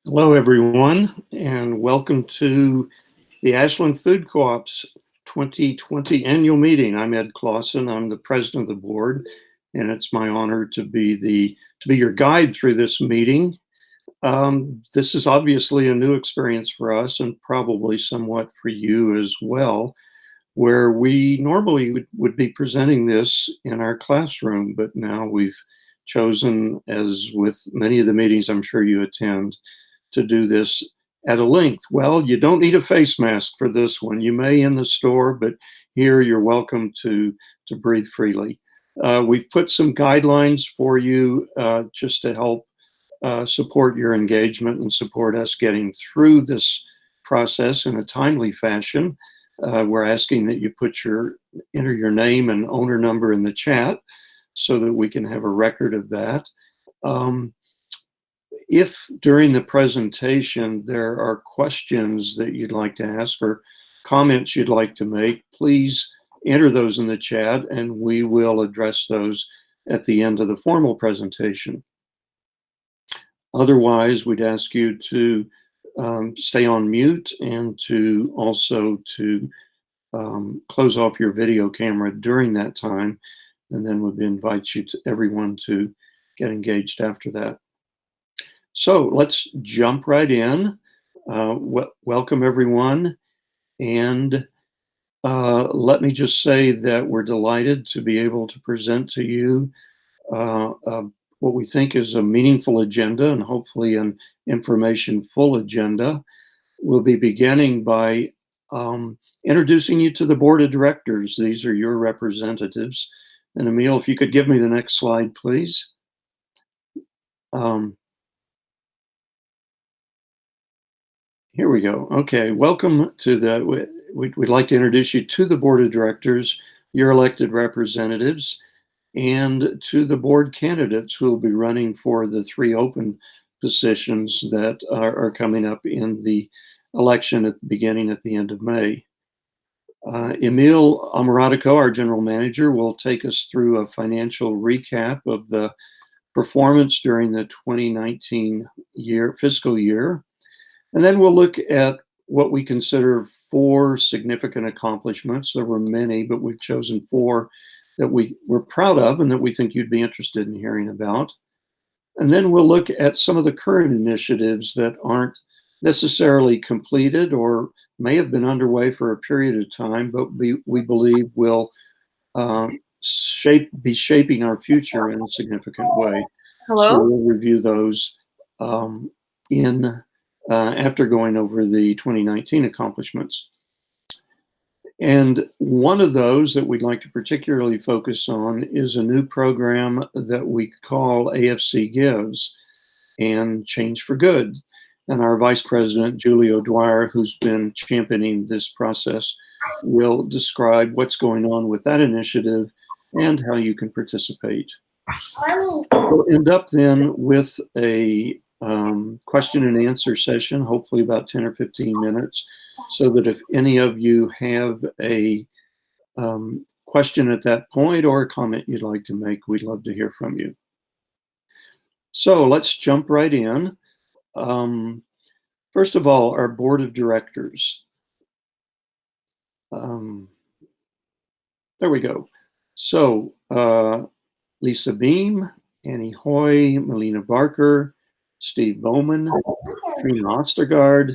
Hello, everyone, and welcome to the Ashland Food Co-op's 2020 annual meeting. I'm Ed Clausen. I'm the president of the board, and it's my honor to be your guide through this meeting. This is obviously a new experience for us, and probably somewhat for you as well, where we normally would be presenting this in our classroom, but now we've chosen, as with many of the meetings I'm sure you attend, to do this at a length. Well, you don't need a face mask for this one. You may in the store, but here you're welcome to breathe freely. We've put some guidelines for you just to help support your engagement and support us getting through this process in a timely fashion. We're asking that you enter your name and owner number in the chat so that we can have a record of that. If during the presentation there are questions that you'd like to ask or comments you'd like to make, please enter those in the chat and we will address those at the end of the formal presentation. Otherwise, we'd ask you to stay on mute and to also close off your video camera during that time, and then we'd invite everyone to get engaged after that. So let's jump right in. Welcome, everyone. And let me just say that we're delighted to be able to present to you what we think is a meaningful agenda and hopefully an information-full agenda. We'll be beginning by introducing you to the board of directors. These are your representatives. And Emil, if you could give me the next slide, please. Here we go. Okay, welcome to we'd like to introduce you to the board of directors, your elected representatives, and to the board candidates who will be running for the 3 open positions that are coming up in the election at the end of May. Emil Amaratico, our general manager, will take us through a financial recap of the performance during the 2019 fiscal year. And then we'll look at what we consider 4 significant accomplishments. There were many, but we've chosen 4 that we're proud of and that we think you'd be interested in hearing about. And then we'll look at some of the current initiatives that aren't necessarily completed or may have been underway for a period of time, but we believe will be shaping our future in a significant way. Hello? So we'll review those after going over the 2019 accomplishments. And one of those that we'd like to particularly focus on is a new program that we call AFC Gives and Change for Good. And our Vice President, Dwyer, who's been championing this process, will describe what's going on with that initiative and how you can participate. We'll end up then with a question and answer session, hopefully about 10 or 15 minutes, so that if any of you have a question at that point or a comment you'd like to make, we'd love to hear from you. So let's jump right in. First of all, our board of directors. There we go. So Lisa Beam, Annie Hoy, Melina Barker, Steve Bowman, Trina Ostergaard,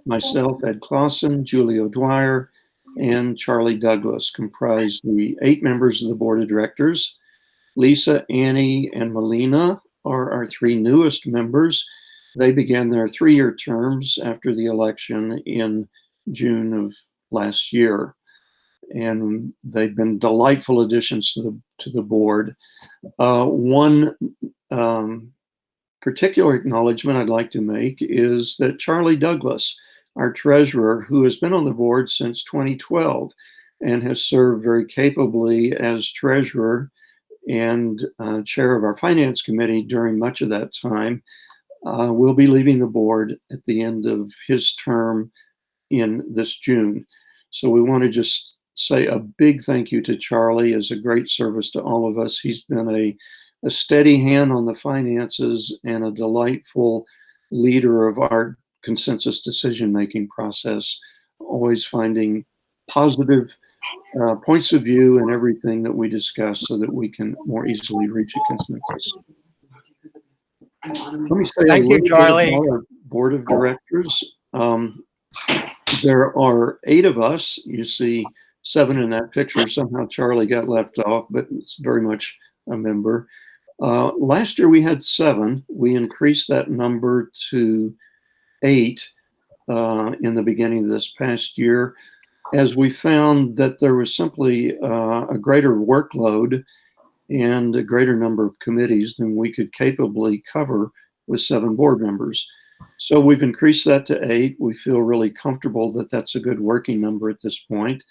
myself, Ed Clausen, Julio Dwyer, and Charlie Douglas comprise the 8 members of the board of directors. Lisa, Annie, and Melina are our 3 newest members. They began their 3-year terms after the election in June of last year. And they've been delightful additions to the board. One particular acknowledgement I'd like to make is that Charlie Douglas, our treasurer, who has been on the board since 2012 and has served very capably as treasurer and chair of our finance committee during much of that time, will be leaving the board at the end of his term in this June. So we want to just say a big thank you to Charlie as a great service to all of us. He's been a steady hand on the finances and a delightful leader of our consensus decision-making process, always finding positive points of view in everything that we discuss so that we can more easily reach a consensus. Let me say Thank a you, little Charlie. bit about our board of directors. There are 8 of us. You see 7 in that picture. Somehow Charlie got left off, but it's very much a member. Last year we had 7. We increased that number to 8 in the beginning of this past year, as we found that there was simply a greater workload and a greater number of committees than we could capably cover with 7 board members. So we've increased that to 8. We feel really comfortable that that's a good working number at this point.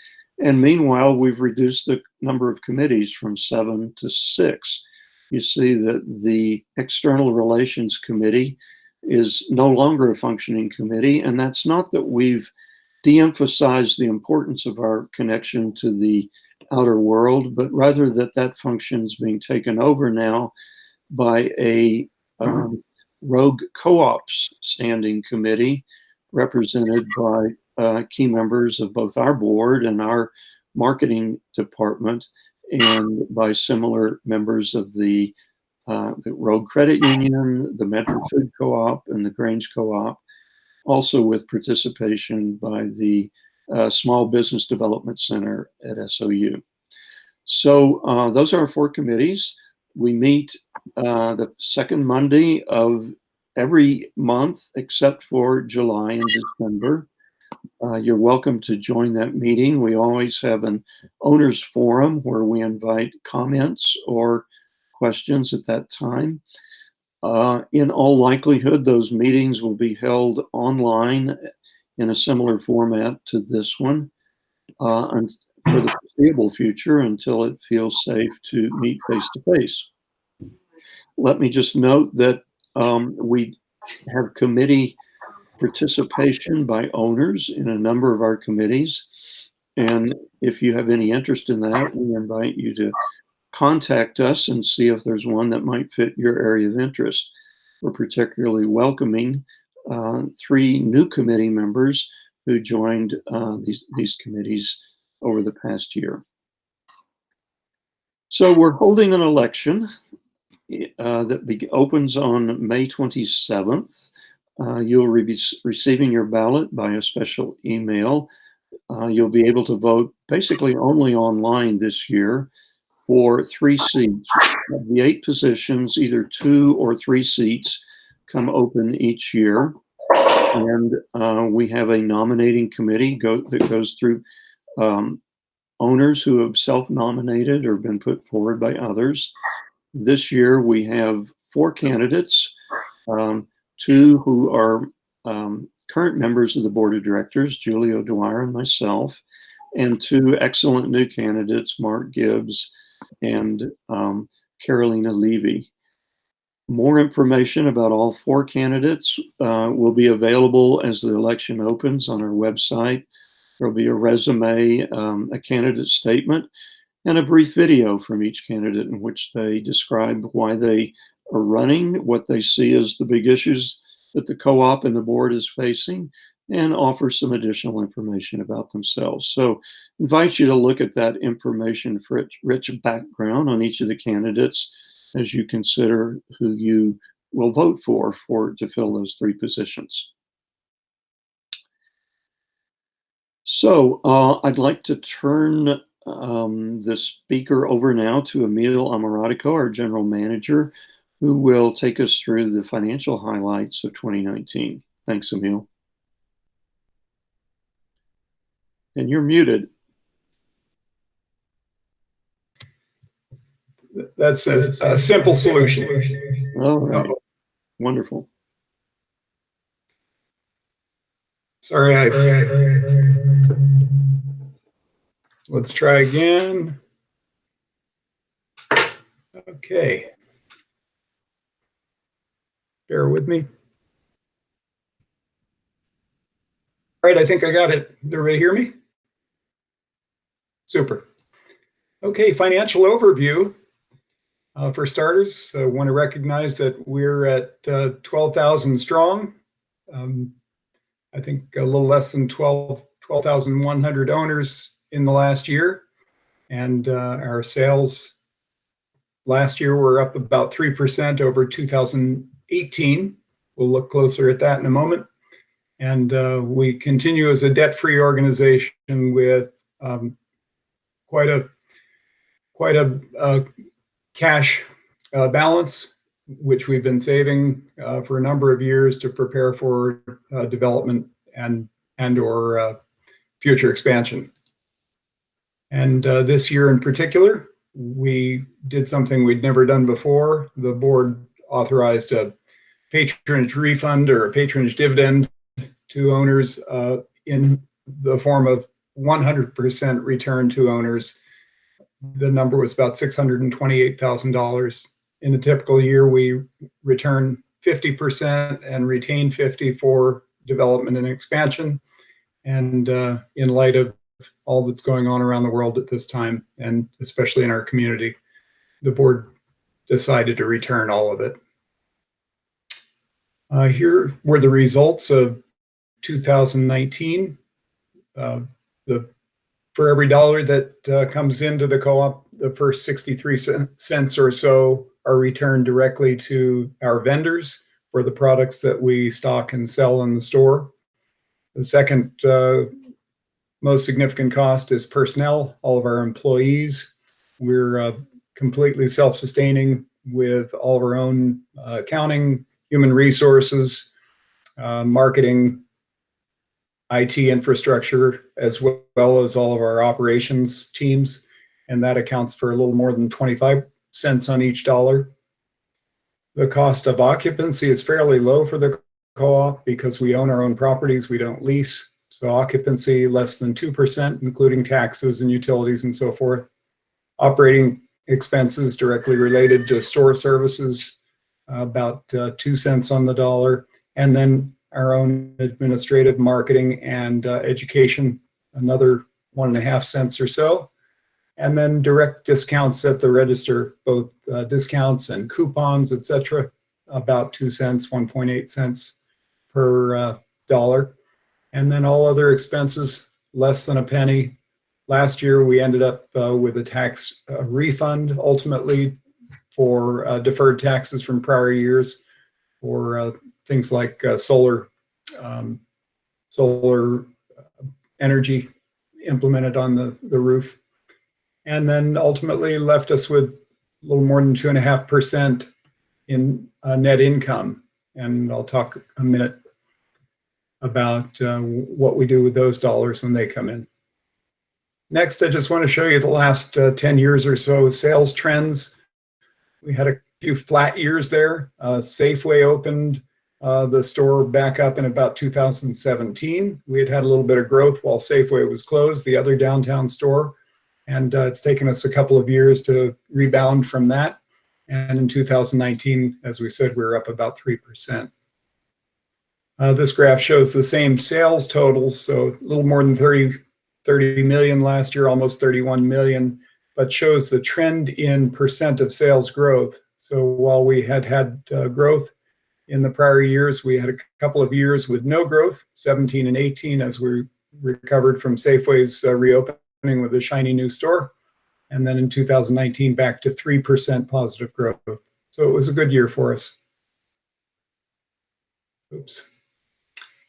And meanwhile, we've reduced the number of committees from 7 to 6. You see that the External Relations Committee is no longer a functioning committee, and that's not that we've de-emphasized the importance of our connection to the outer world, but rather that that function is being taken over now by a rogue co-ops standing committee represented by key members of both our board and our marketing department, and by similar members of the Rogue Credit Union, the Medford Food Co-op, and the Grange Co-op, also with participation by the Small Business Development Center at SOU. So those are our 4 committees. We meet the second Monday of every month except for July and December. You're welcome to join that meeting. We always have an owners forum where we invite comments or questions at that time. In all likelihood, those meetings will be held online in a similar format to this one and for the foreseeable future until it feels safe to meet face-to-face. Let me just note that we have committee participation by owners in a number of our committees. And if you have any interest in that, we invite you to contact us and see if there's one that might fit your area of interest. We're particularly welcoming 3 new committee members who joined these committees over the past year. So we're holding an election that opens on May 27th. You'll be receiving your ballot by a special email. You'll be able to vote basically only online this year for 3 seats. Of the 8 positions, either 2 or 3 seats come open each year. And we have a nominating committee that goes through owners who have self-nominated or been put forward by others. This year we have 4 candidates, 2 who are current members of the board of directors, Julio Dwyer and myself, and 2 excellent new candidates, Mark Gibbs and Carolina Levy. More information about all 4 candidates will be available as the election opens on our website. There'll be a resume, a candidate statement, and a brief video from each candidate in which they describe why they are running, what they see as the big issues that the co-op and the board is facing, and offer some additional information about themselves. So I invite you to look at that information for rich background on each of the candidates as you consider who you will vote for to fill those 3 positions. So I'd like to turn the speaker over now to Emil Amaratico, our general manager, who will take us through the financial highlights of 2019. Thanks, Emil. And you're muted. That's a simple solution. All right. Wonderful. Sorry, let's try again. Okay. Bear with me. All right, I think I got it. Did everybody hear me? Super. Okay, financial overview. For starters, I want to recognize that we're at 12,000 strong. I think a little less than 12,100 owners in the last year. And our sales last year were up about 3% over 2018. We'll look closer at that in a moment. And we continue as a debt-free organization with quite a cash balance, which we've been saving for a number of years to prepare for development and/or future expansion. And this year in particular, we did something we'd never done before. The board authorized a patronage refund or a patronage dividend to owners in the form of 100% return to owners. The number was about $628,000. In a typical year, we return 50% and retain 50% for development and expansion. And in light of all that's going on around the world at this time, and especially in our community, the board decided to return all of it. Here were the results of 2019. For every dollar that comes into the co-op, the first 63 cents or so are returned directly to our vendors for the products that we stock and sell in the store. The second most significant cost is personnel, all of our employees. We're completely self-sustaining with all of our own accounting, human resources, marketing, IT infrastructure, as well as all of our operations teams. And that accounts for a little more than 25 cents on each dollar. The cost of occupancy is fairly low for the co-op because we own our own properties, we don't lease. So occupancy less than 2%, including taxes and utilities and so forth. Operating expenses directly related to store services, about 2 cents on the dollar. And then our own administrative, marketing, and education, another 1.5 cents or so. And then direct discounts at the register, both discounts and coupons, etc., about 2 cents, 1.8 cents per dollar. And then all other expenses, less than a penny. Last year, we ended up with a tax refund, ultimately, for deferred taxes from prior years for things like solar energy implemented on the roof. And then ultimately left us with a little more than 2.5% in net income. And I'll talk a minute about what we do with those dollars when they come in. Next, I just want to show you the last 10 years or so sales trends. We had a few flat years there. Safeway opened the store back up in about 2017. We had a little bit of growth while Safeway was closed, the other downtown store. And it's taken us a couple of years to rebound from that. And in 2019, as we said, we were up about 3%. This graph shows the same sales totals, so a little more than 30 million last year, almost 31 million, but shows the trend in percent of sales growth. So while we had growth in the prior years, we had a couple of years with no growth, 17 and 18, as we recovered from Safeway's reopening with a shiny new store. And then in 2019, back to 3% positive growth. So it was a good year for us. Oops.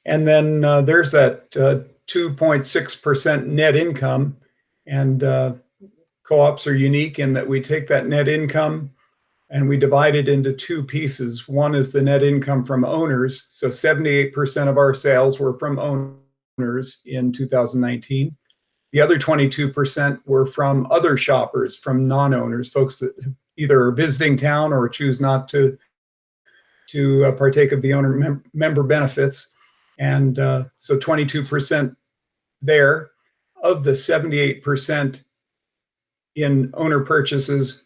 And then there's that 2.6% net income. And co-ops are unique in that we take that net income and we divide it into two pieces. One is the net income from owners. So 78% of our sales were from owners in 2019. The other 22% were from other shoppers, from non-owners, folks that either are visiting town or choose not to partake of the owner member benefits. And so 22% there. Of the 78% in owner purchases,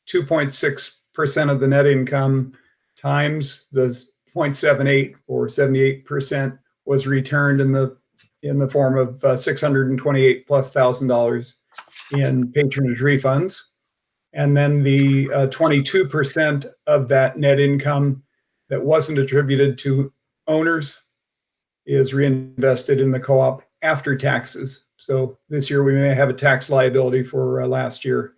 2.6% of the net income times the 0.78 or 78% was returned in the form of $628,000+ in patronage refunds. And then the 22% of that net income that wasn't attributed to owners is reinvested in the co-op after taxes. So this year we may have a tax liability for last year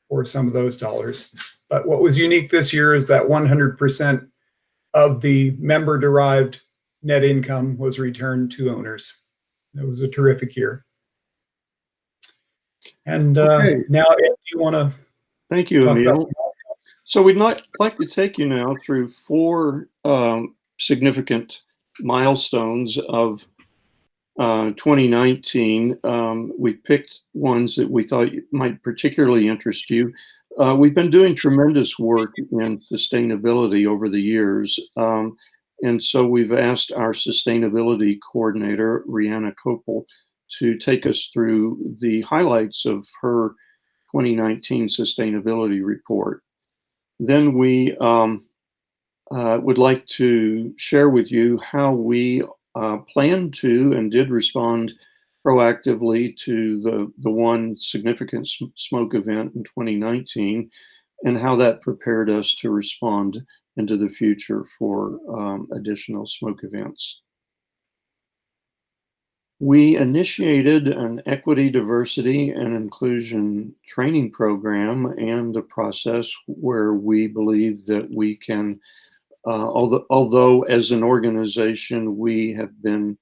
for some of those dollars. But what was unique this year is that 100% of the member-derived net income was returned to owners. It was a terrific year. And Okay. now, Ed, do you want to Thank you, talk about Emil. So we'd like to take you now through 4 significant milestones of 2019. We picked ones that we thought might particularly interest you. We've been doing tremendous work in sustainability over the years. And so we've asked our sustainability coordinator, Rihanna Kopel, to take us through the highlights of her 2019 sustainability report. Then we would like to share with you how we planned to and did respond proactively to the one significant smoke event in 2019 and how that prepared us to respond into the future for additional smoke events. We initiated an equity, diversity, and inclusion training program and a process where we believe that we can, although as an organization we have been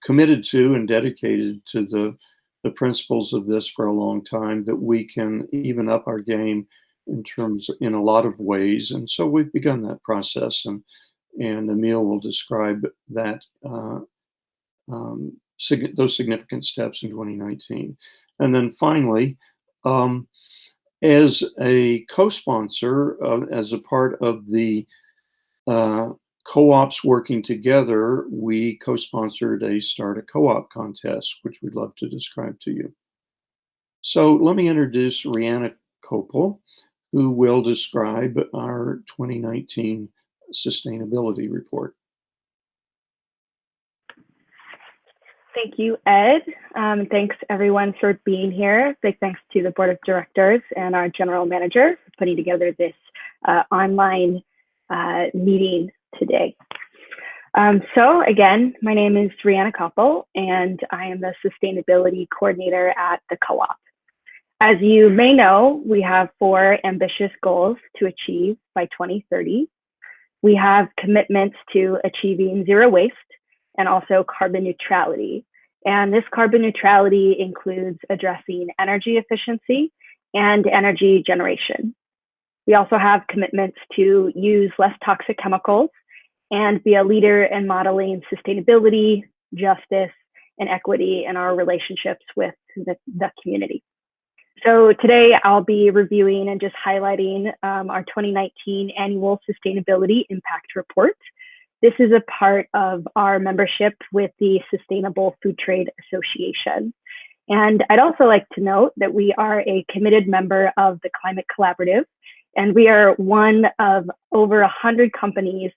committed to and dedicated to the principles of this for a long time, that we can even up our game in a lot of ways. And so we've begun that process, and Emil will describe that those significant steps in 2019. And then finally, as a co-sponsor, as a part of the co-ops working together, we co-sponsored a Start a Co-op contest, which we'd love to describe to you. So let me introduce Rihanna Kopel, who will describe our 2019 sustainability report. Thank you, Ed. Thanks everyone for being here. Big thanks to the board of directors and our general manager for putting together this online meeting today. So again, my name is Rihanna Kopel, and I am the sustainability coordinator at the co-op. As you may know, we have 4 ambitious goals to achieve by 2030. We have commitments to achieving zero waste and also carbon neutrality. And this carbon neutrality includes addressing energy efficiency and energy generation. We also have commitments to use less toxic chemicals and be a leader in modeling sustainability, justice, and equity in our relationships with the community. So today I'll be reviewing and just highlighting our 2019 annual sustainability impact report. This is a part of our membership with the Sustainable Food Trade Association. And I'd also like to note that we are a committed member of the Climate Collaborative, and we are one of over 100 companies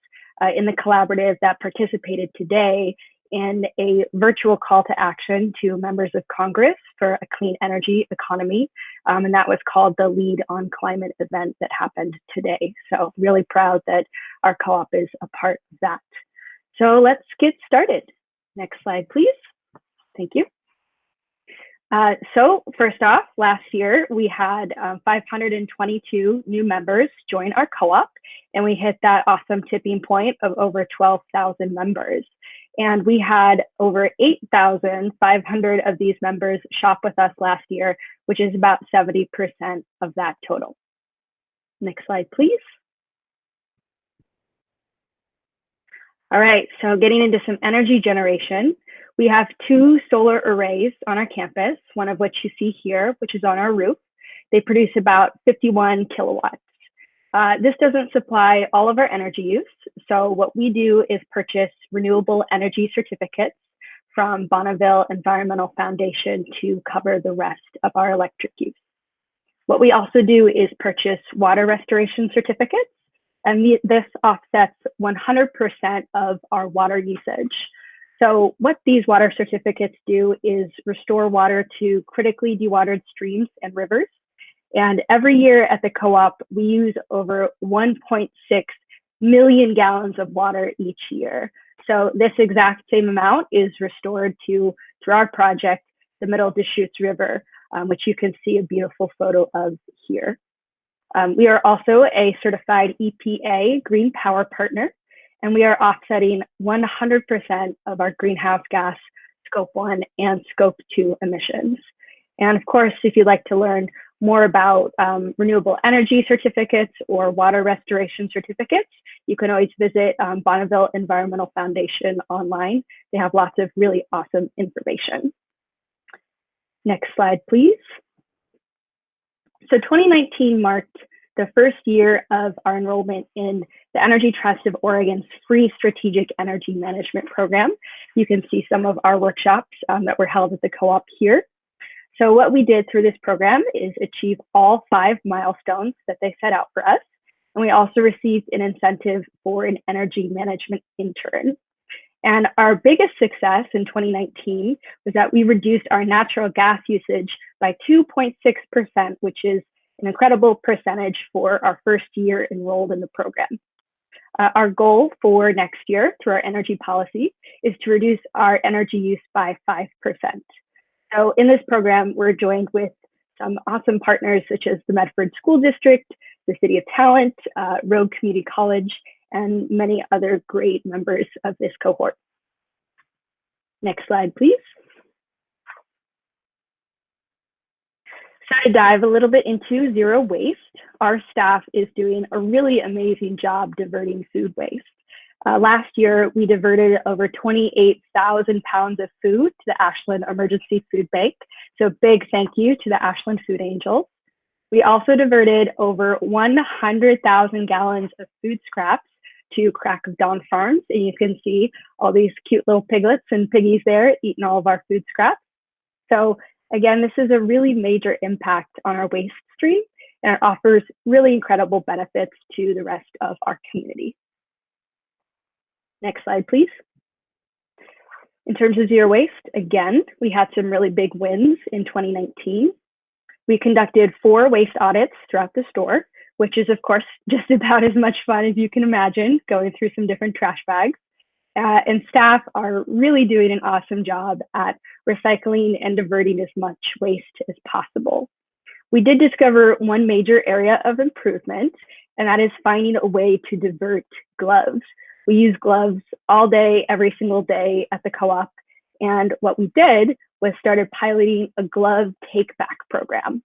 in the collaborative that participated today in a virtual call to action to members of Congress for a clean energy economy. And that was called the Lead on Climate event that happened today. So really proud that our co-op is a part of that. So let's get started. Next slide, please. Thank you. So first off, last year we had 522 new members join our co-op, and we hit that awesome tipping point of over 12,000 members. And we had over 8,500 of these members shop with us last year, which is about 70% of that total. Next slide, please. All right, so getting into some energy generation. We have 2 solar arrays on our campus, one of which you see here, which is on our roof. They produce about 51 kilowatts. This doesn't supply all of our energy use. So what we do is purchase renewable energy certificates from Bonneville Environmental Foundation to cover the rest of our electric use. What we also do is purchase water restoration certificates, and this offsets 100% of our water usage. So what these water certificates do is restore water to critically dewatered streams and rivers, And every year at the co-op, we use over 1.6 million gallons of water each year. So this exact same amount is restored through our project, the Middle Deschutes River, which you can see a beautiful photo of here. We are also a certified EPA Green Power Partner, and we are offsetting 100% of our greenhouse gas Scope 1 and Scope 2 emissions. And of course, if you'd like to learn more about renewable energy certificates or water restoration certificates, you can always visit Bonneville Environmental Foundation online. They have lots of really awesome information. Next slide, please. So 2019 marked the first year of our enrollment in the Energy Trust of Oregon's free strategic energy management program. You can see some of our workshops that were held at the co-op here. So what we did through this program is achieve all 5 milestones that they set out for us. And we also received an incentive for an energy management intern. And our biggest success in 2019 was that we reduced our natural gas usage by 2.6%, which is an incredible percentage for our first year enrolled in the program. Our goal for next year through our energy policy is to reduce our energy use by 5%. So in this program, we're joined with some awesome partners such as the Medford School District, the City of Talent, Rogue Community College, and many other great members of this cohort. Next slide, please. So to dive a little bit into zero waste, our staff is doing a really amazing job diverting food waste. Last year, we diverted over 28,000 pounds of food to the Ashland Emergency Food Bank. So big thank you to the Ashland Food Angels. We also diverted over 100,000 gallons of food scraps to Crack of Dawn Farms. And you can see all these cute little piglets and piggies there eating all of our food scraps. So again, this is a really major impact on our waste stream, and it offers really incredible benefits to the rest of our community. Next slide, please. In terms of zero waste, again, we had some really big wins in 2019. We conducted 4 waste audits throughout the store, which is, of course, just about as much fun as you can imagine, going through some different trash bags. And staff are really doing an awesome job at recycling and diverting as much waste as possible. We did discover one major area of improvement, and that is finding a way to divert gloves. We use gloves all day, every single day at the co-op. And what we did was started piloting a glove take-back program.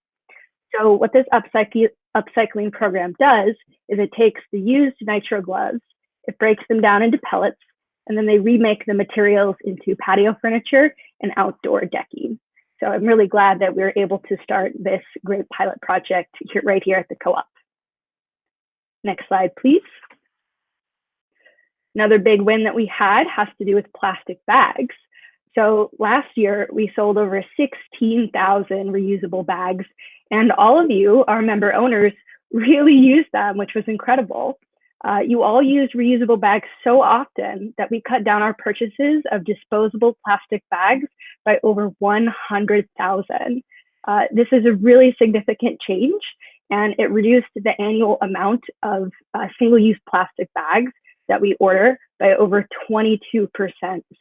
So what this upcycling program does is it takes the used nitro gloves, it breaks them down into pellets, and then they remake the materials into patio furniture and outdoor decking. So I'm really glad that we were able to start this great pilot project right here at the co-op. Next slide, please. Another big win that we had has to do with plastic bags. So last year, we sold over 16,000 reusable bags, and all of you, our member owners, really used them, which was incredible. You all use reusable bags so often that we cut down our purchases of disposable plastic bags by over 100,000. This is a really significant change, and it reduced the annual amount of single-use plastic bags that we order by over 22%.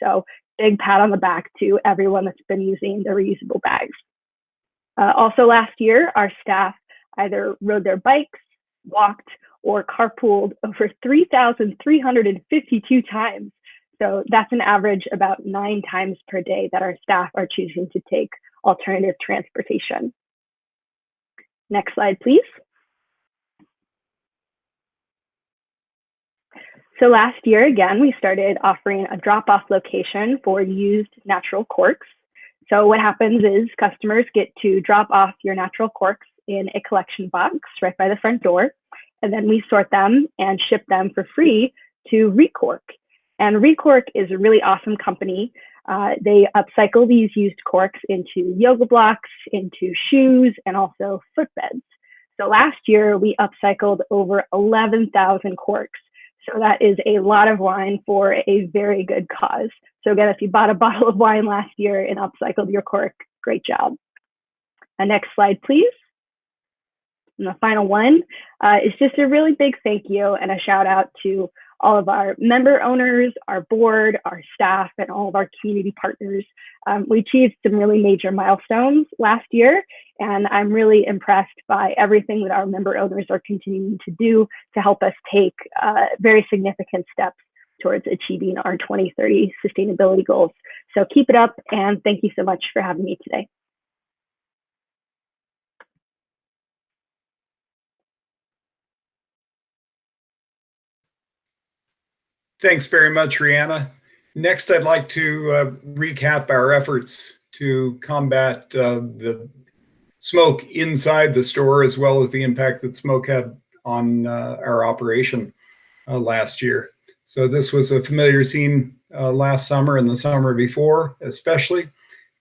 So big pat on the back to everyone that's been using the reusable bags. Also last year, our staff either rode their bikes, walked, or carpooled over 3,352 times. So that's an average about 9 times per day that our staff are choosing to take alternative transportation. Next slide, please. So last year, again, we started offering a drop-off location for used natural corks. So what happens is customers get to drop off your natural corks in a collection box right by the front door, and then we sort them and ship them for free to Recork. And Recork is a really awesome company. They upcycle these used corks into yoga blocks, into shoes, and also footbeds. So last year, we upcycled over 11,000 corks. So that is a lot of wine for a very good cause. So again, if you bought a bottle of wine last year and upcycled your cork, great job. Next slide, please. And the final one is just a really big thank you and a shout out to all of our member owners, our board, our staff, and all of our community partners. We achieved some really major milestones last year, and I'm really impressed by everything that our member owners are continuing to do to help us take very significant steps towards achieving our 2030 sustainability goals. So keep it up, and thank you so much for having me today. Thanks very much, Rihanna. Next, I'd like to recap our efforts to combat the smoke inside the store, as well as the impact that smoke had on our operation last year. So this was a familiar scene last summer and the summer before, especially.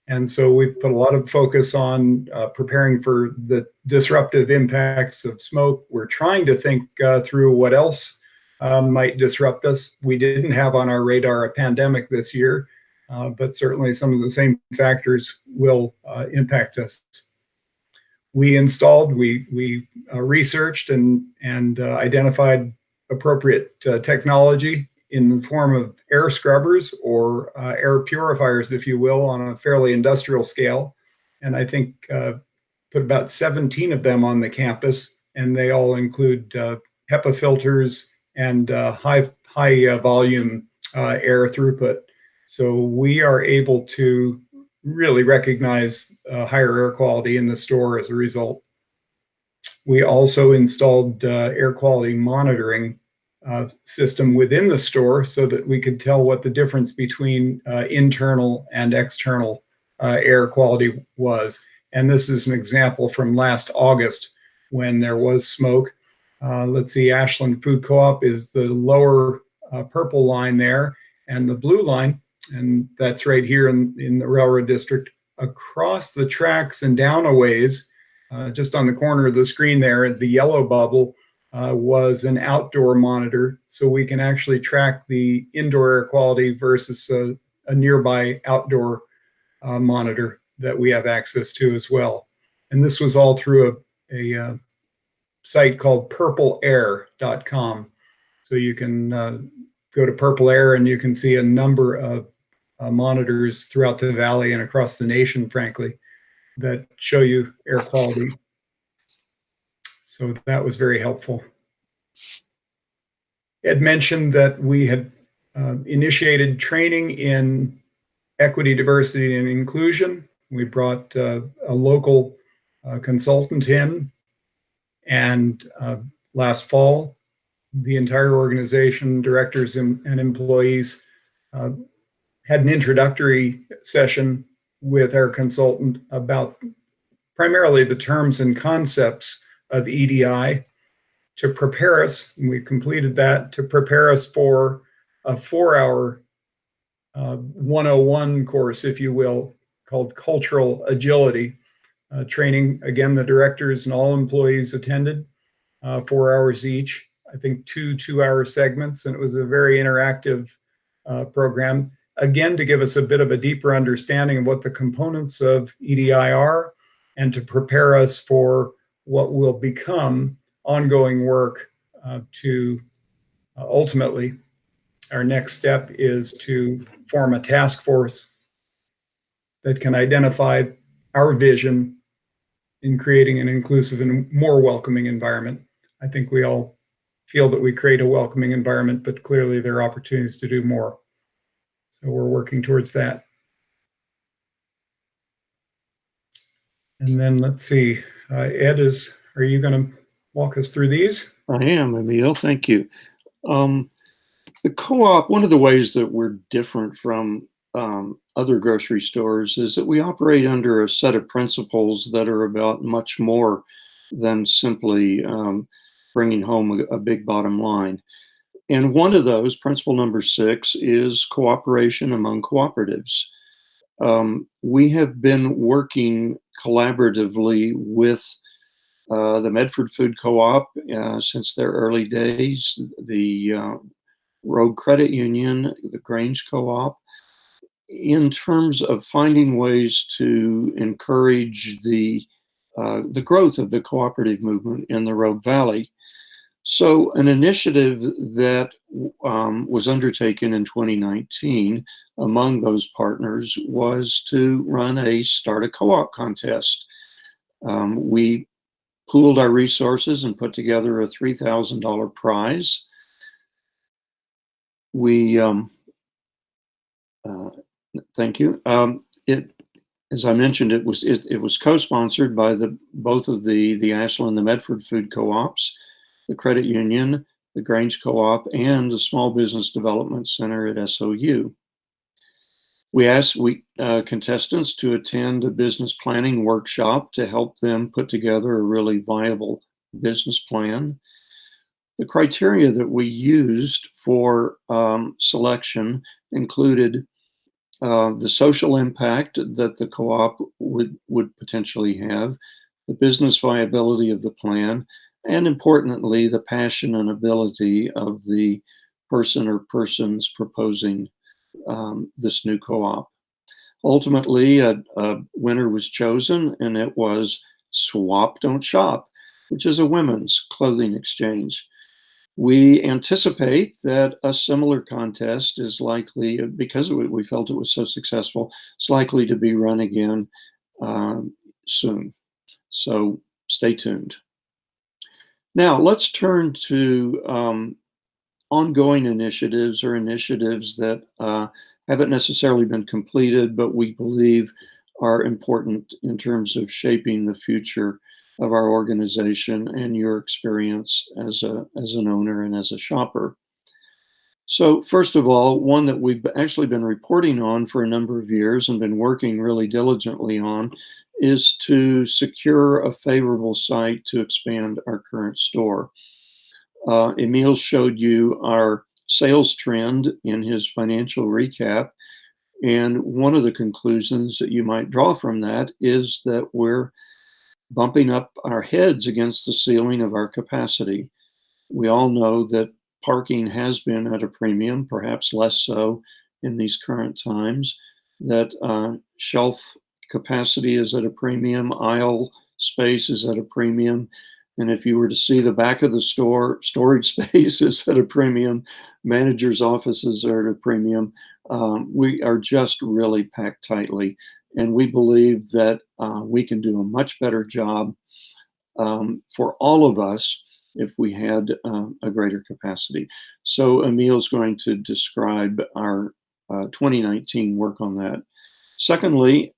And so we put a lot of focus on preparing for the disruptive impacts of smoke. We're trying to think through what else might disrupt us. We didn't have on our radar a pandemic this year, but certainly some of the same factors will impact us. We researched and identified appropriate technology in the form of air scrubbers or air purifiers, if you will, on a fairly industrial scale. And I think put about 17 of them on the campus, and they all include HEPA filters and high volume air throughput. So we are able to really recognize higher air quality in the store as a result. We also installed air quality monitoring system within the store so that we could tell what the difference between internal and external air quality was. And this is an example from last August when there was smoke. Let's see, Ashland Food Co-op is the lower purple line there, and the blue line, and that's right here in the railroad district. Across the tracks and down a ways, just on the corner of the screen there, the yellow bubble was an outdoor monitor, so we can actually track the indoor air quality versus a nearby outdoor monitor that we have access to as well. And this was all through a site called purpleair.com. So you can go to Purple Air and you can see a number of monitors throughout the valley and across the nation, frankly, that show you air quality. So that was very helpful. Ed mentioned that we had initiated training in equity, diversity, and inclusion. We brought a local consultant in, and last fall, the entire organization, directors and employees, had an introductory session with our consultant about primarily the terms and concepts of EDI to prepare us, and we completed that, to prepare us for a 4-hour 101 course, if you will, called Cultural Agility. Training, again, the directors and all employees attended, 4 hours each, I think 2-hour segments, and it was a very interactive program, again, to give us a bit of a deeper understanding of what the components of EDI are and to prepare us for what will become ongoing work to ultimately, our next step is to form a task force that can identify our vision in creating an inclusive and more welcoming environment. I think we all feel that we create a welcoming environment, but clearly there are opportunities to do more. So we're working towards that. And then let's see, Ed, are you going to walk us through these? I am, Emil, thank you. The co-op, one of the ways that we're different from other grocery stores is that we operate under a set of principles that are about much more than simply bringing home a big bottom line. And one of those, principle number 6, is cooperation among cooperatives. We have been working collaboratively with the Medford Food Co-op since their early days, the Rogue Credit Union, the Grange Co-op, in terms of finding ways to encourage the the growth of the cooperative movement in the Rogue Valley. So an initiative that was undertaken in 2019 among those partners was to run a Start a Co-op contest. We pooled our resources and put together a $3,000 prize. We, thank you. As I mentioned, it was co-sponsored by both of the Ashland, the Medford Food Co-ops, the Credit Union, the Grange Co-op, and the Small Business Development Center at SOU. We asked contestants to attend a business planning workshop to help them put together a really viable business plan. The criteria that we used for selection included the social impact that the co-op would potentially have, the business viability of the plan, and importantly, the passion and ability of the person or persons proposing this new co-op. Ultimately, a winner was chosen, and it was Swap Don't Shop, which is a women's clothing exchange. We anticipate that a similar contest is likely, because we felt it was so successful, it's likely to be run again soon. So stay tuned. Now let's turn to ongoing initiatives or initiatives that haven't necessarily been completed, but we believe are important in terms of shaping the future of our organization and your experience as an owner and as a shopper. So first of all, one that we've actually been reporting on for a number of years and been working really diligently on is to secure a favorable site to expand our current store. Emil showed you our sales trend in his financial recap. And one of the conclusions that you might draw from that is that we're bumping up our heads against the ceiling of our capacity. We all know that parking has been at a premium, perhaps less so in these current times, that shelf capacity is at a premium, aisle space is at a premium. And if you were to see the back of the store, storage space is at a premium, managers' offices are at a premium. We are just really packed tightly. And we believe that we can do a much better job for all of us if we had a greater capacity. So Emil's going to describe our 2019 work on that. Secondly,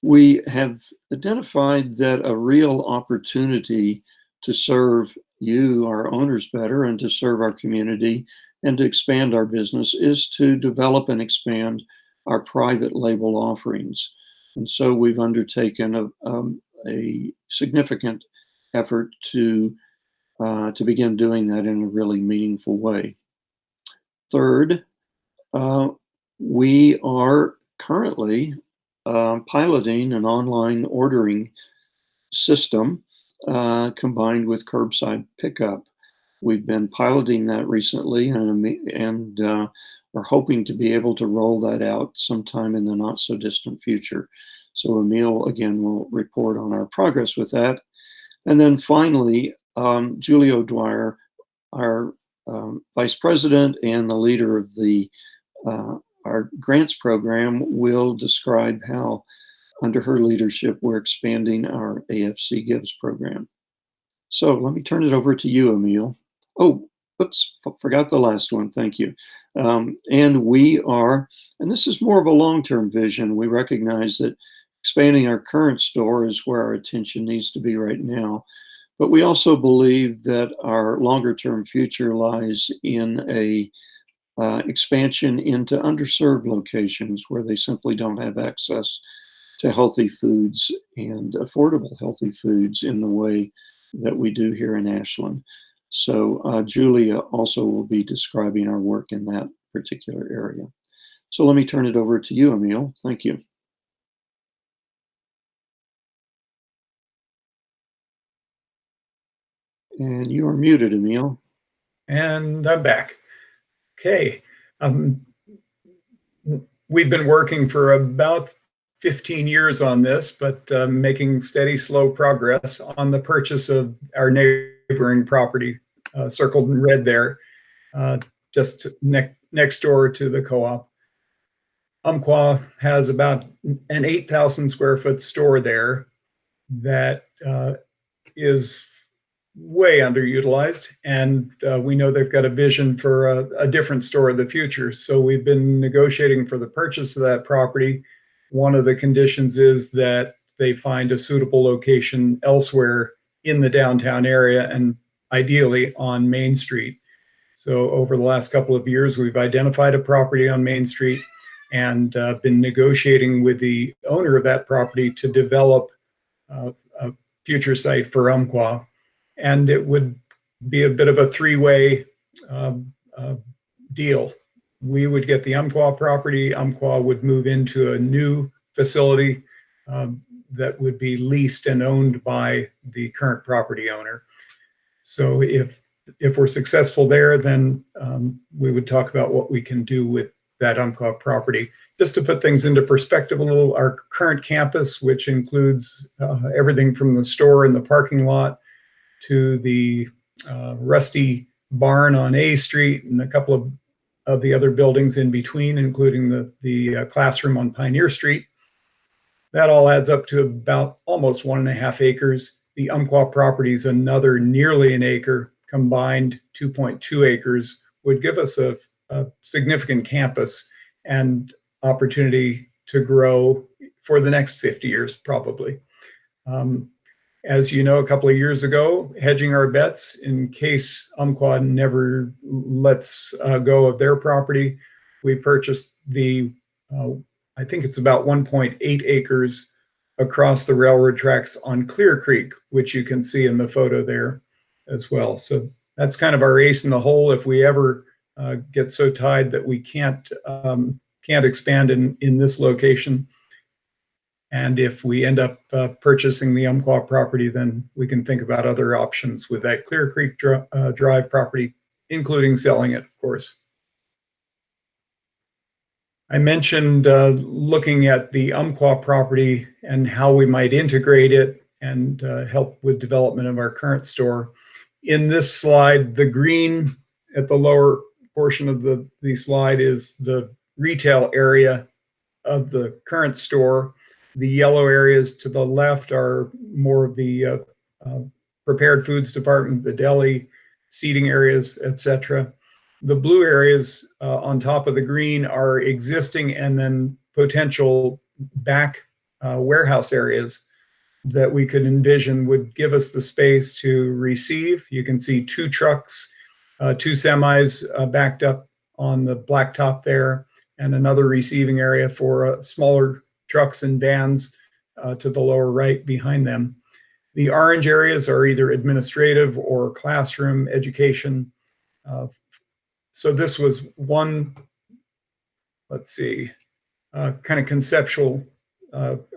we have identified that a real opportunity to serve you, our owners, better and to serve our community and to expand our business is to develop and expand our private label offerings. And so we've undertaken a significant effort to begin doing that in a really meaningful way. Third, we are currently piloting an online ordering system combined with Curbside Pickup. We've been piloting that recently and we're hoping to be able to roll that out sometime in the not so distant future. So Emil, again, will report on our progress with that. And then finally, Julio Dwyer, our vice president and the leader of our grants program, will describe how, under her leadership, we're expanding our AFC Gives program. So let me turn it over to you, Emil. Oh, oops, forgot the last one. Thank you. And this is more of a long-term vision. We recognize that expanding our current store is where our attention needs to be right now. But we also believe that our longer-term future lies in a expansion into underserved locations where they simply don't have access to healthy foods and affordable healthy foods in the way that we do here in Ashland. So Julia also will be describing our work in that particular area. So let me turn it over to you, Emil. Thank you. And you are muted, Emil. And I'm back. Okay. We've been working for about 15 years on this, but making steady, slow progress on the purchase of our neighboring property, circled in red there, just next door to the co-op. Umpqua has about an 8,000 square foot store there that is way underutilized, and we know they've got a vision for a different store in the future. So we've been negotiating for the purchase of that property. One of the conditions is that they find a suitable location elsewhere in the downtown area, and ideally on Main Street. So over the last couple of years, we've identified a property on Main Street and been negotiating with the owner of that property to develop a future site for Umpqua. And it would be a bit of a three-way deal. We would get the Umpqua property. Umpqua would move into a new facility that would be leased and owned by the current property owner. So if we're successful there, then we would talk about what we can do with that Umpqua property. Just to put things into perspective a little, our current campus, which includes everything from the store and the parking lot to the rusty barn on A Street and a couple of the other buildings in between, including the classroom on Pioneer Street. That all adds up to about almost 1.5 acres. The Umpqua property is another nearly an acre. Combined 2.2 acres would give us a significant campus and opportunity to grow for the next 50 years, probably. As you know, a couple of years ago, hedging our bets in case Umpqua never lets go of their property, we purchased I think it's about 1.8 acres across the railroad tracks on Clear Creek, which you can see in the photo there as well. So that's kind of our ace in the hole if we ever get so tied that we can't expand in this location. And if we end up purchasing the Umpqua property, then we can think about other options with that Clear Creek Drive property, including selling it, of course. I mentioned looking at the Umpqua property and how we might integrate it and help with development of our current store. In this slide, the green at the lower portion of the slide is the retail area of the current store. The yellow areas to the left are more of the prepared foods department, the deli, seating areas, etc. The blue areas on top of the green are existing and then potential back warehouse areas that we could envision would give us the space to receive. You can see 2 trucks, 2 semis backed up on the blacktop there, and another receiving area for smaller trucks and vans to the lower right behind them. The orange areas are either administrative or classroom education. So this was one, kind of conceptual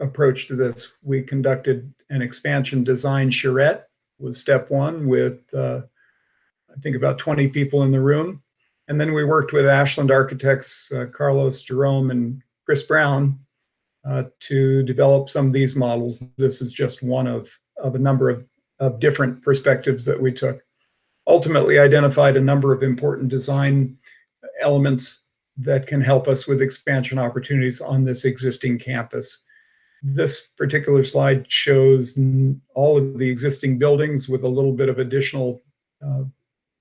approach to this. We conducted an expansion design charrette was step one with, I think about 20 people in the room. And then we worked with Ashland architects, Carlos Jerome and Chris Brown, to develop some of these models. This is just one of a number of different perspectives that we took. Ultimately identified a number of important design elements that can help us with expansion opportunities on this existing campus. This particular slide shows all of the existing buildings with a little bit of additional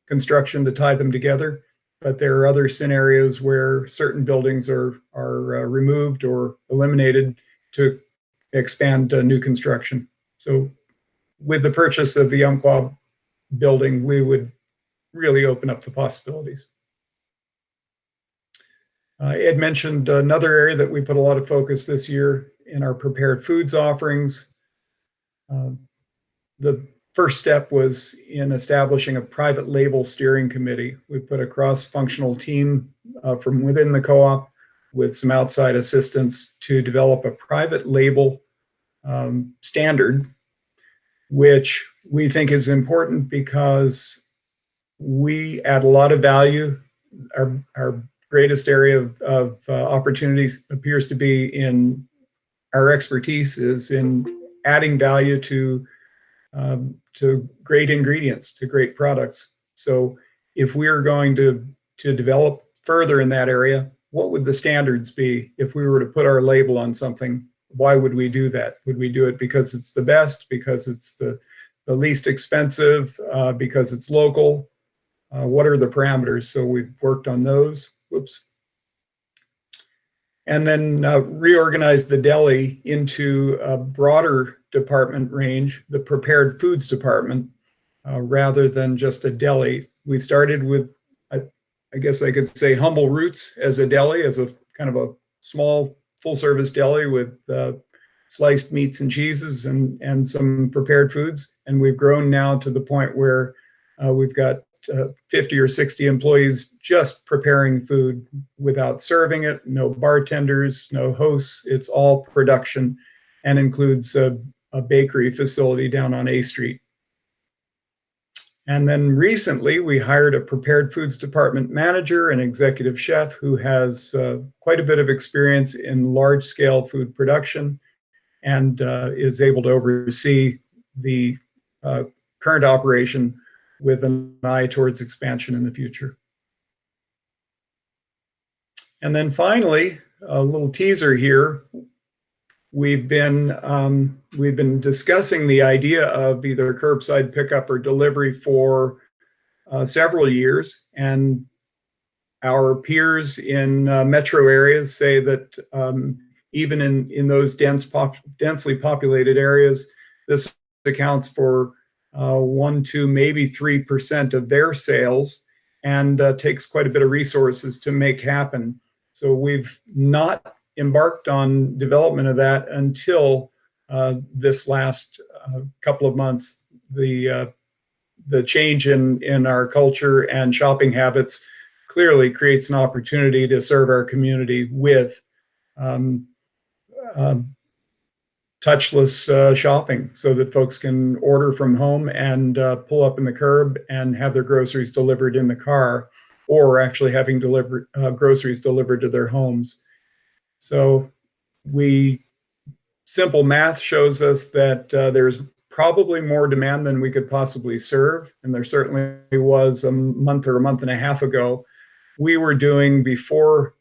construction to tie them together. But there are other scenarios where certain buildings are removed or eliminated to expand new construction. So with the purchase of the Umpqua building, we would really open up the possibilities. Ed mentioned another area that we put a lot of focus this year in our prepared foods offerings. The first step was in establishing a private label steering committee. We put a cross-functional team from within the co-op with some outside assistance to develop a private label standard, which we think is important because we add a lot of value. Our greatest area of opportunities appears to be in our expertise is in adding value to great ingredients, to great products. So if we're going to develop further in that area, what would the standards be if we were to put our label on something? Why would we do that? Would we do it because it's the best, because it's the least expensive, because it's local? What are the parameters? So we've worked on those. Whoops. And then reorganized the deli into a broader department range, the prepared foods department, rather than just a deli. We started with, I guess I could say, humble roots as a deli, as a kind of a small full-service deli with sliced meats and cheeses and some prepared foods. And we've grown now to the point where we've got 50 or 60 employees just preparing food without serving it, no bartenders, no hosts. It's all production and includes a bakery facility down on A Street. And then recently we hired a prepared foods department manager and executive chef who has quite a bit of experience in large scale food production and is able to oversee the current operation with an eye towards expansion in the future. And then finally, a little teaser here. We've been discussing the idea of either curbside pickup or delivery for several years, and our peers in metro areas say that even in those densely populated areas, this accounts for 1, 2, maybe 3% of their sales, and takes quite a bit of resources to make happen. So we've not embarked on development of that until this last couple of months. The change in our culture and shopping habits clearly creates an opportunity to serve our community with touchless shopping, so that folks can order from home and pull up in the curb and have their groceries delivered in the car, or actually having groceries delivered to their homes. So simple math shows us that there's probably more demand than we could possibly serve. And there certainly was a month or a month and a half ago. We were doing, before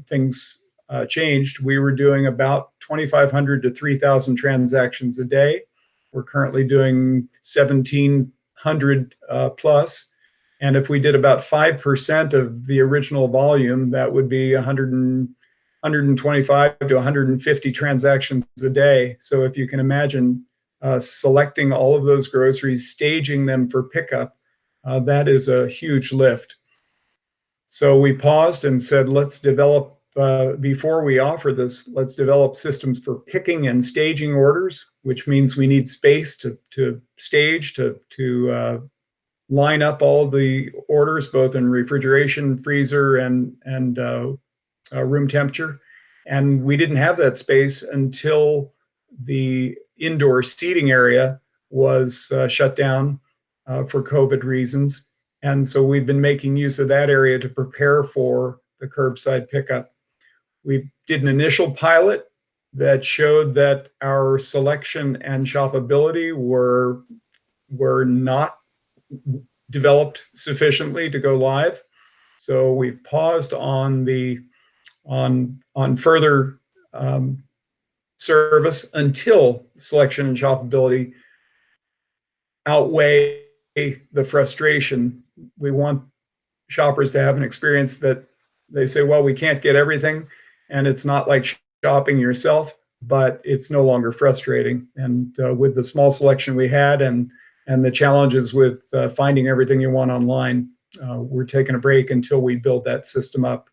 things changed, we were doing about 2,500 to 3,000 transactions a day. We're currently doing 1,700 plus. And if we did about 5% of the original volume, that would be 125 to 150 transactions a day. So if you can imagine selecting all of those groceries, staging them for pickup, that is a huge lift. So we paused and said, let's develop, before we offer this, let's develop systems for picking and staging orders, which means we need space to stage, to line up all the orders, both in refrigeration, freezer, and room temperature. And we didn't have that space until the indoor seating area was shut down for COVID reasons. And so we've been making use of that area to prepare for the curbside pickup. We did an initial pilot that showed that our selection and shoppability were not developed sufficiently to go live. So we've paused on further service until selection and shoppability outweigh the frustration. We want shoppers to have an experience that they say, well, we can't get everything, and it's not like shopping yourself, but it's no longer frustrating. And with the small selection we had and the challenges with finding everything you want online, we're taking a break until we build that system up.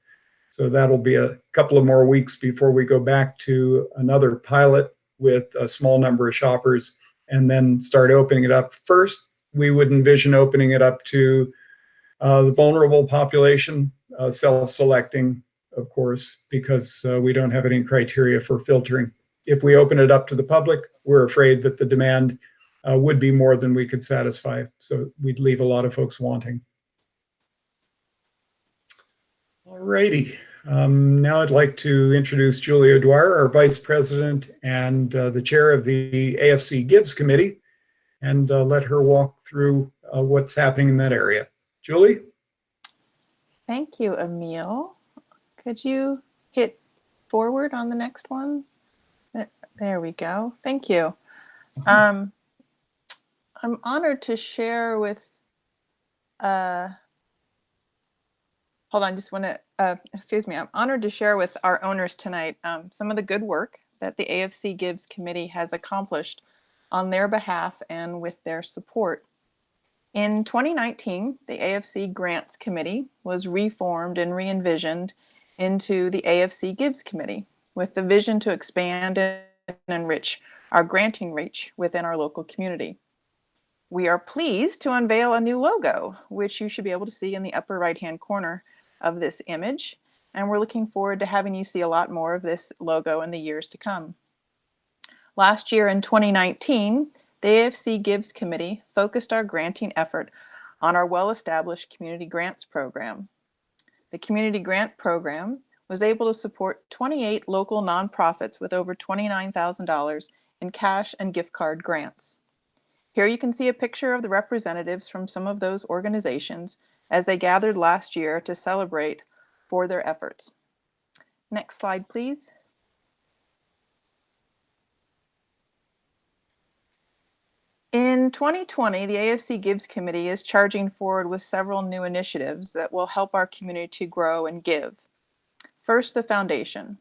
So that'll be a couple of more weeks before we go back to another pilot with a small number of shoppers and then start opening it up. First, we would envision opening it up to the vulnerable population, self-selecting, of course, because we don't have any criteria for filtering. If we open it up to the public, we're afraid that the demand would be more than we could satisfy. So we'd leave a lot of folks wanting. All righty. Now I'd like to introduce Julia Dwyer, our Vice President and the Chair of the AFC Gives Committee, and let her walk through what's happening in that area. Julie? Thank you, Emil. Could you hit forward on the next one? There we go. Thank you. I'm honored to share with, hold on, just want to, excuse me, I'm honored to share with our owners tonight some of the good work that the AFC Gives Committee has accomplished on their behalf and with their support. In 2019, the AFC Grants Committee was reformed and re-envisioned into the AFC Gives Committee with the vision to expand and enrich our granting reach within our local community. We are pleased to unveil a new logo, which you should be able to see in the upper right-hand corner of this image, and we're looking forward to having you see a lot more of this logo in the years to come. Last year in 2019, the AFC Gives Committee focused our granting effort on our well-established community grants program. The community grant program was able to support 28 local nonprofits with over $29,000 in cash and gift card grants. Here you can see a picture of the representatives from some of those organizations as they gathered last year to celebrate for their efforts. Next slide, please. In 2020, the AFC Gives Committee is charging forward with several new initiatives that will help our community to grow and give. First, the foundation.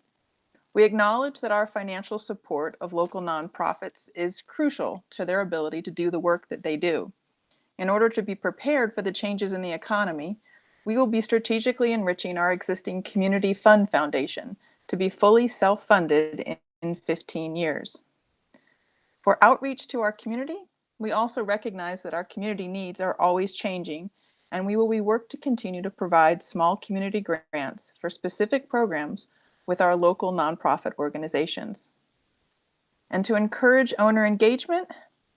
We acknowledge that our financial support of local nonprofits is crucial to their ability to do the work that they do. In order to be prepared for the changes in the economy, we will be strategically enriching our existing Community Fund Foundation to be fully self-funded in 15 years. For outreach to our community, we also recognize that our community needs are always changing, and we will work to continue to provide small community grants for specific programs with our local nonprofit organizations. And to encourage owner engagement,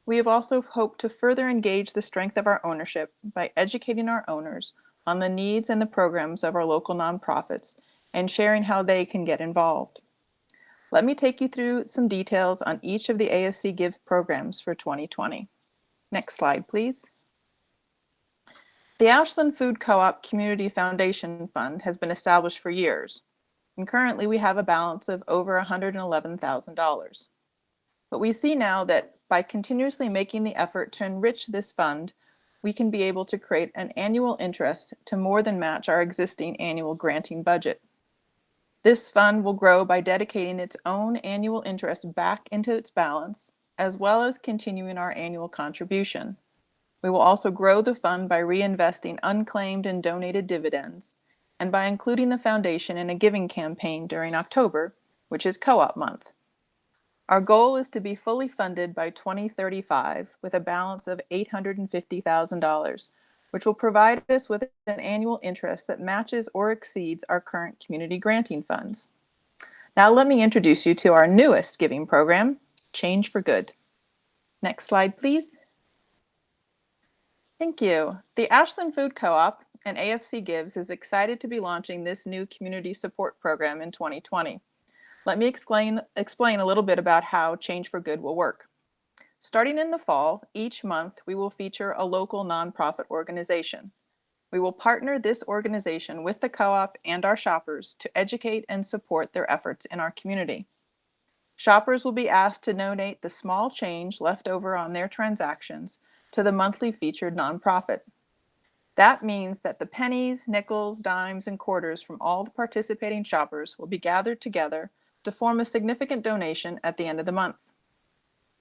we have also hoped to further engage the strength of our ownership by educating our owners on the needs and the programs of our local nonprofits and sharing how they can get involved. Let me take you through some details on each of the AFC Gives programs for 2020. Next slide, please. The Ashland Food Co-op Community Foundation Fund has been established for years, and currently we have a balance of over $111,000. But we see now that by continuously making the effort to enrich this fund, we can be able to create an annual interest to more than match our existing annual granting budget. This fund will grow by dedicating its own annual interest back into its balance, as well as continuing our annual contribution. We will also grow the fund by reinvesting unclaimed and donated dividends, and by including the foundation in a giving campaign during October, which is co-op month. Our goal is to be fully funded by 2035 with a balance of $850,000, which will provide us with an annual interest that matches or exceeds our current community granting funds. Now let me introduce you to our newest giving program, Change for Good. Next slide, please. Thank you. The Ashland Food Co-op and AFC Gives is excited to be launching this new community support program in 2020. Let me explain a little bit about how Change for Good will work. Starting in the fall, each month we will feature a local nonprofit organization. We will partner this organization with the co-op and our shoppers to educate and support their efforts in our community. Shoppers will be asked to donate the small change left over on their transactions to the monthly featured nonprofit. That means that the pennies, nickels, dimes, and quarters from all the participating shoppers will be gathered together to form a significant donation at the end of the month.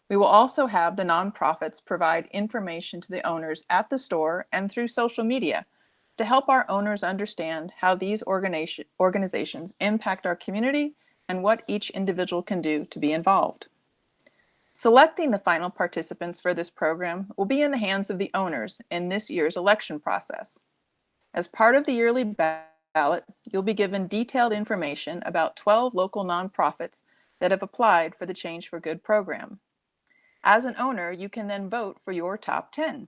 We will also have the nonprofits provide information to the owners at the store and through social media to help our owners understand how these organizations impact our community and what each individual can do to be involved. Selecting the final participants for this program will be in the hands of the owners in this year's election process. As part of the yearly ballot, you'll be given detailed information about 12 local nonprofits that have applied for the Change for Good program. As an owner, you can then vote for your top 10.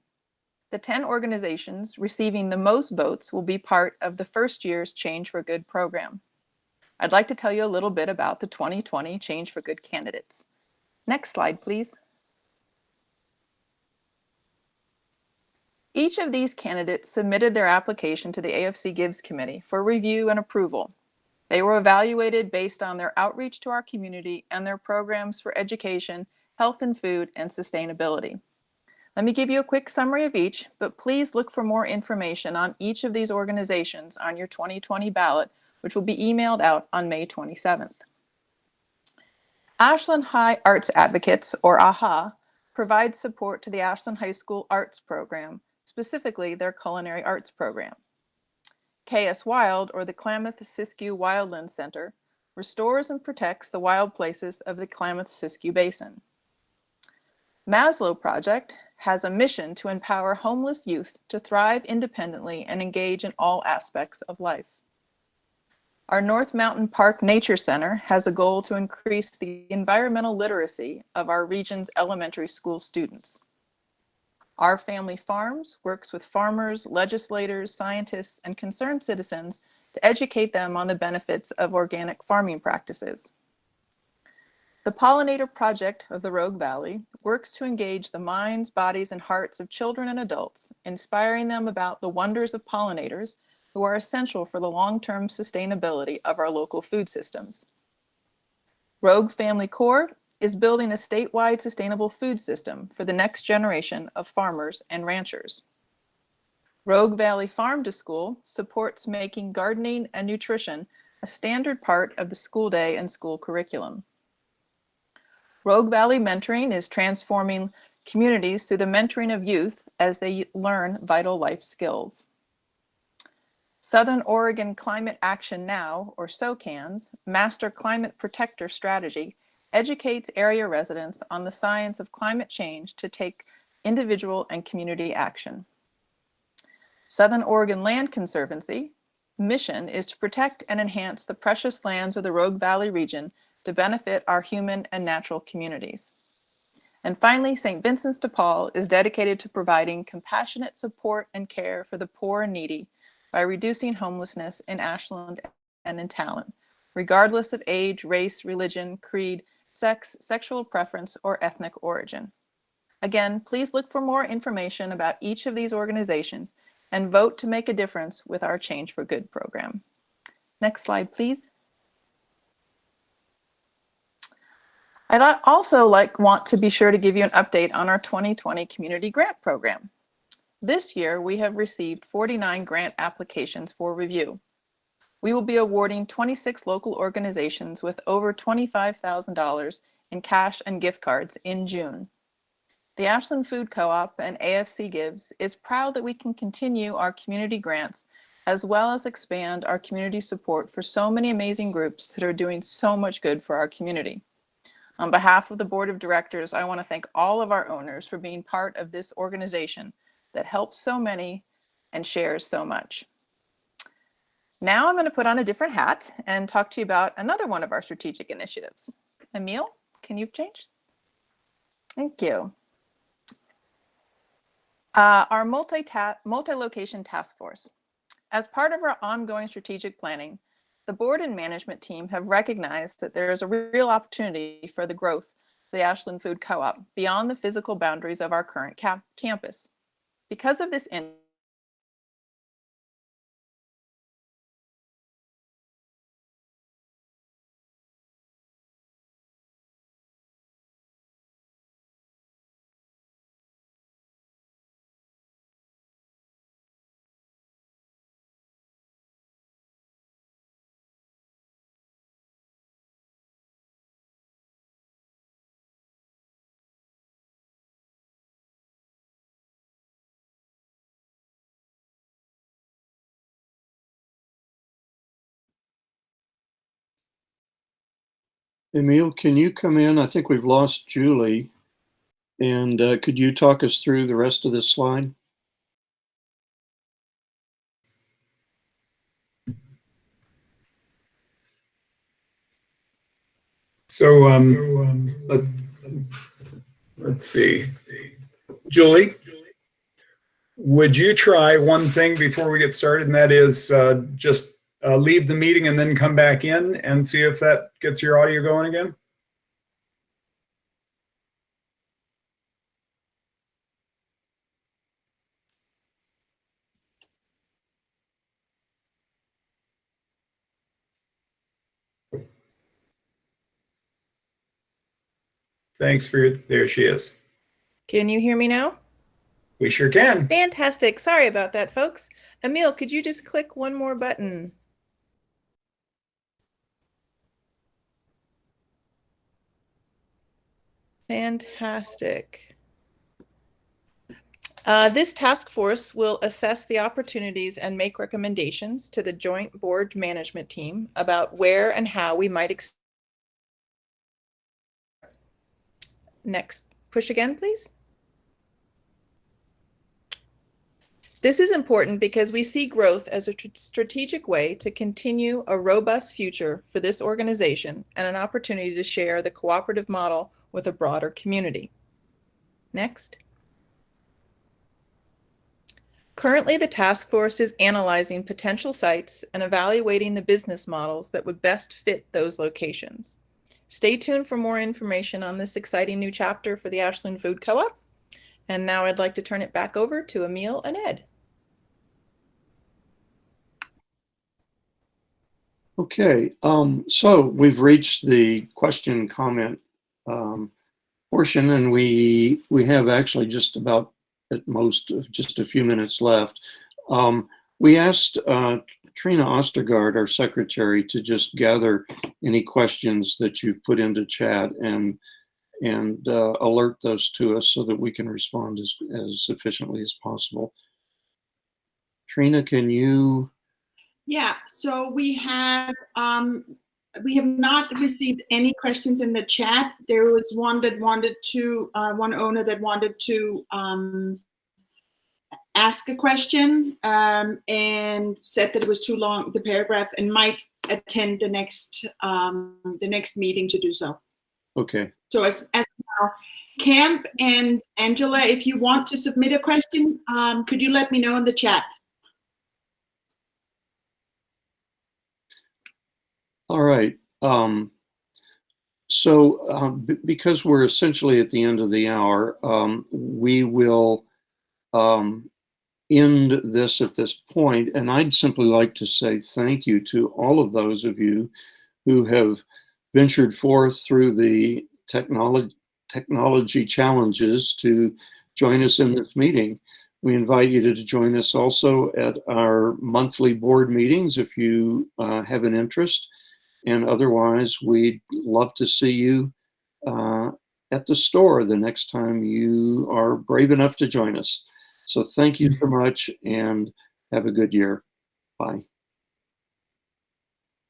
The 10 organizations receiving the most votes will be part of the first year's Change for Good program. I'd like to tell you a little bit about the 2020 Change for Good candidates. Next slide, please. Each of these candidates submitted their application to the AFC Gives Committee for review and approval. They were evaluated based on their outreach to our community and their programs for education, health and food, and sustainability. Let me give you a quick summary of each, but please look for more information on each of these organizations on your 2020 ballot, which will be emailed out on May 27th. Ashland High Arts Advocates, or AHA, provides support to the Ashland High School Arts Program, specifically their culinary arts program. KS Wild, or the Klamath-Siskiyou Wildland Center, restores and protects the wild places of the Klamath-Siskiyou Basin. Maslow Project has a mission to empower homeless youth to thrive independently and engage in all aspects of life. Our North Mountain Park Nature Center has a goal to increase the environmental literacy of our region's elementary school students. Our Family Farms works with farmers, legislators, scientists, and concerned citizens to educate them on the benefits of organic farming practices. The Pollinator Project of the Rogue Valley works to engage the minds, bodies, and hearts of children and adults, inspiring them about the wonders of pollinators who are essential for the long-term sustainability of our local food systems. Rogue Family Corps is building a statewide sustainable food system for the next generation of farmers and ranchers. Rogue Valley Farm to School supports making gardening and nutrition a standard part of the school day and school curriculum. Rogue Valley Mentoring is transforming communities through the mentoring of youth as they learn vital life skills. Southern Oregon Climate Action Now, or SOCAN's, Master Climate Protector Strategy educates area residents on the science of climate change to take individual and community action. Southern Oregon Land Conservancy mission is to protect and enhance the precious lands of the Rogue Valley region to benefit our human and natural communities. And finally, St. Vincent's de Paul is dedicated to providing compassionate support and care for the poor and needy by reducing homelessness in Ashland and in Talent, regardless of age, race, religion, creed, sex, sexual preference, or ethnic origin. Again, please look for more information about each of these organizations and vote to make a difference with our Change for Good program. Next slide, please. I'd also want to be sure to give you an update on our 2020 Community Grant Program. This year, we have received 49 grant applications for review. We will be awarding 26 local organizations with over $25,000 in cash and gift cards in June. The Ashland Food Co-op and AFC Gives is proud that we can continue our community grants as well as expand our community support for so many amazing groups that are doing so much good for our community. On behalf of the Board of Directors, I want to thank all of our owners for being part of this organization that helps so many and shares so much. Now I'm going to put on a different hat and talk to you about another one of our strategic initiatives. Emil, can you change? Thank you. Our multi-location task force. As part of our ongoing strategic planning, the board and management team have recognized that there is a real opportunity for the growth of the Ashland Food Co-op beyond the physical boundaries of our current campus. Because of this Emil, can you come in? I think we've lost Julie. And could you talk us through the rest of this slide? So let's see. Julie, would you try one thing before we get started, and that is just leave the meeting and then come back in and see if that gets your audio going again? Thanks there she is. Can you hear me now? We sure can. Fantastic. Sorry about that, folks. Emil, could you just click one more button? Fantastic. This task force will assess the opportunities and make recommendations to the joint board management team about where and how we might Next, push again, please. This is important because we see growth as a strategic way to continue a robust future for this organization and an opportunity to share the cooperative model with a broader community. Next. Currently, the task force is analyzing potential sites and evaluating the business models that would best fit those locations. Stay tuned for more information on this exciting new chapter for the Ashland Food Co-op. And now I'd like to turn it back over to Emil and Ed. Okay, so we've reached the question and comment portion, and we have actually just about at most just a few minutes left. We asked Trina Ostergaard, our secretary, to just gather any questions that you've put into chat and alert those to us so that we can respond as efficiently as possible. Trina, can you? Yeah, so we have not received any questions in the chat. There was one that wanted to, one owner that wanted to ask a question and said that it was too long, the paragraph, and might attend the next meeting to do so. Okay. So as now, Camp and Angela, if you want to submit a question, could you let me know in the chat? All right. Because we're essentially at the end of the hour, we will end this at this point. And I'd simply like to say thank you to all of those of you who have ventured forth through the technology challenges to join us in this meeting. We invite you to join us also at our monthly board meetings if you have an interest. And otherwise, we'd love to see you at the store the next time you are brave enough to join us. So thank you so much and have a good year. Bye.